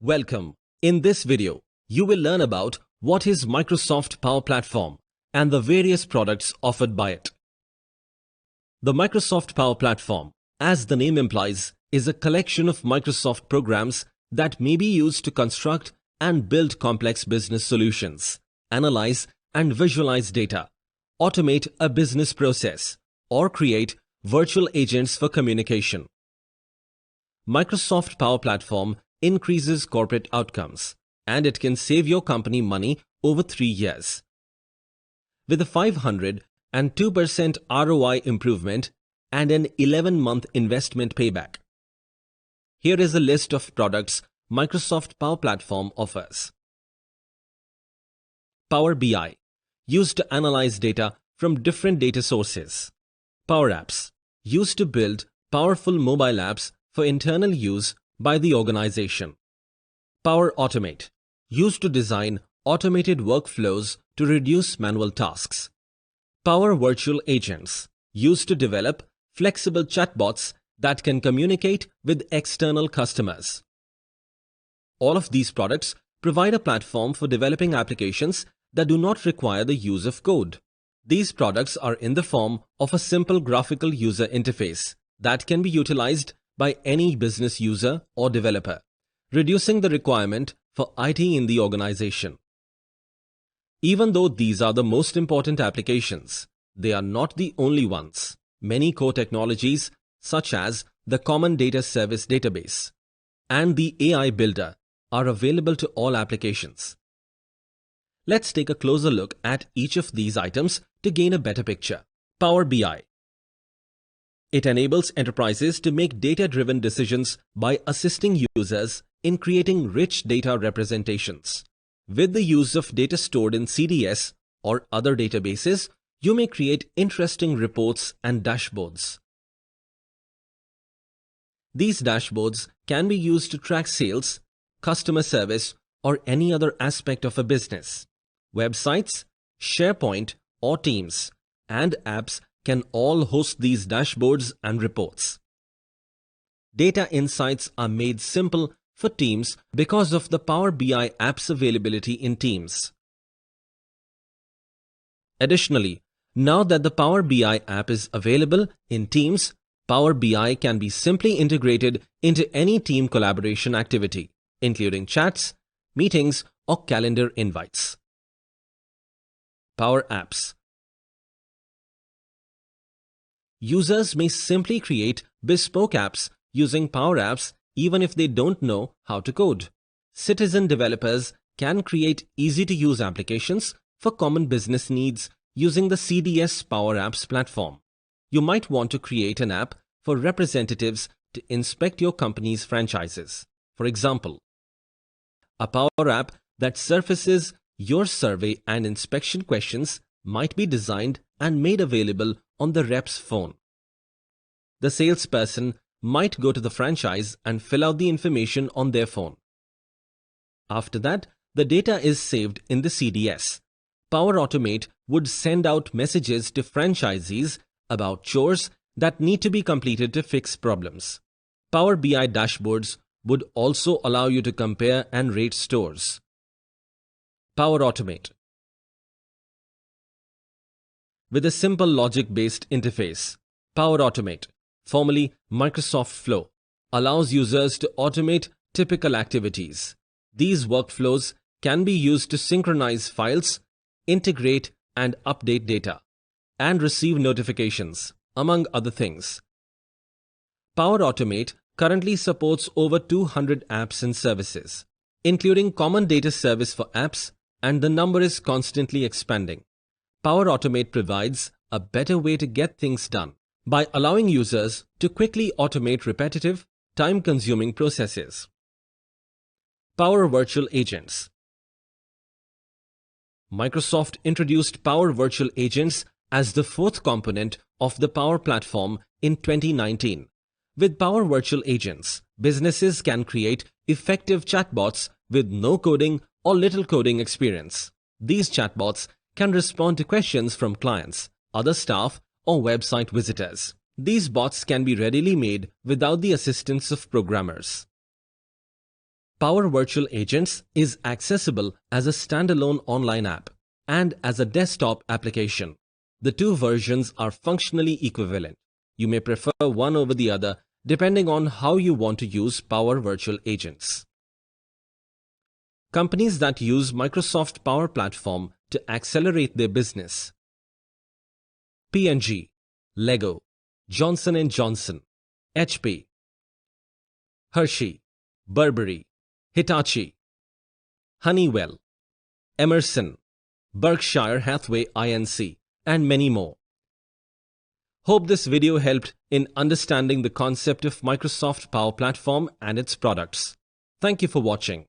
Welcome. In this video, you will learn about what is Microsoft Power Platform and the various products offered by it. The Microsoft Power Platform, as the name implies, is a collection of Microsoft programs that may be used to construct and build complex business solutions, analyze and visualize data, automate a business process, or create virtual agents for communication. Microsoft Power Platform increases corporate outcomes, and it can save your company money over 3 years. With a 502% ROI improvement and an 11-month investment payback. Here is a list of products Microsoft Power Platform offers. Power BI, used to analyze data from different data sources. Power Apps, used to build powerful mobile apps for internal use by the organization. Power Automate, used to design automated workflows to reduce manual tasks. Power Virtual Agents, used to develop flexible chatbots that can communicate with external customers. All of these products provide a platform for developing applications that do not require the use of code. These products are in the form of a simple graphical user interface that can be utilized by any business user or developer, reducing the requirement for IT in the organization. Even though these are the most important applications, they are not the only ones. Many core technologies, such as the Common Data Service Database and the AI Builder, are available to all applications. Let's take a closer look at each of these items to gain a better picture. Power BI. It enables enterprises to make data-driven decisions by assisting users in creating rich data representations. With the use of data stored in CDS or other databases, you may create interesting reports and dashboards. These dashboards can be used to track sales, customer service, or any other aspect of a business. Websites, SharePoint, or Teams, and apps can all host these dashboards and reports. Data insights are made simple for teams because of the Power BI app's availability in Teams. Additionally, now that the Power BI app is available in Teams, Power BI can be simply integrated into any team collaboration activity, including chats, meetings, or calendar invites. Power Apps. Users may simply create bespoke apps using Power Apps even if they don't know how to code. Citizen developers can create easy-to-use applications for common business needs using the CDS Power Apps platform. You might want to create an app for representatives to inspect your company's franchises. For example, a Power App that surfaces your survey and inspection questions might be designed and made available on the rep's phone. The salesperson might go to the franchise and fill out the information on their phone. After that, the data is saved in the CDS. Power Automate would send out messages to franchisees about chores that need to be completed to fix problems. Power BI dashboards would also allow you to compare and rate stores. Power Automate. With a simple logic-based interface, Power Automate, formerly Microsoft Flow, allows users to automate typical activities. These workflows can be used to synchronize files, integrate and update data, and receive notifications, among other things. Power Automate currently supports over 200 apps and services, including Common Data Service for apps, and the number is constantly expanding. Power Automate provides a better way to get things done by allowing users to quickly automate repetitive, time-consuming processes. Power Virtual Agents. Microsoft introduced Power Virtual Agents as the fourth component of the Power Platform in 2019. With Power Virtual Agents, businesses can create effective chatbots with no coding or little coding experience. These chatbots can respond to questions from clients, other staff, or website visitors. These bots can be readily made without the assistance of programmers. Power Virtual Agents is accessible as a standalone online app and as a desktop application. The two versions are functionally equivalent. You may prefer one over the other depending on how you want to use Power Virtual Agents. Companies that use Microsoft Power Platform to accelerate their business: P&G, Lego, Johnson & Johnson, HP, Hershey, Burberry, Hitachi, Honeywell, Emerson, Berkshire Hathaway Inc., and many more. Hope this video helped in understanding the concept of Microsoft Power Platform and its products. Thank you for watching.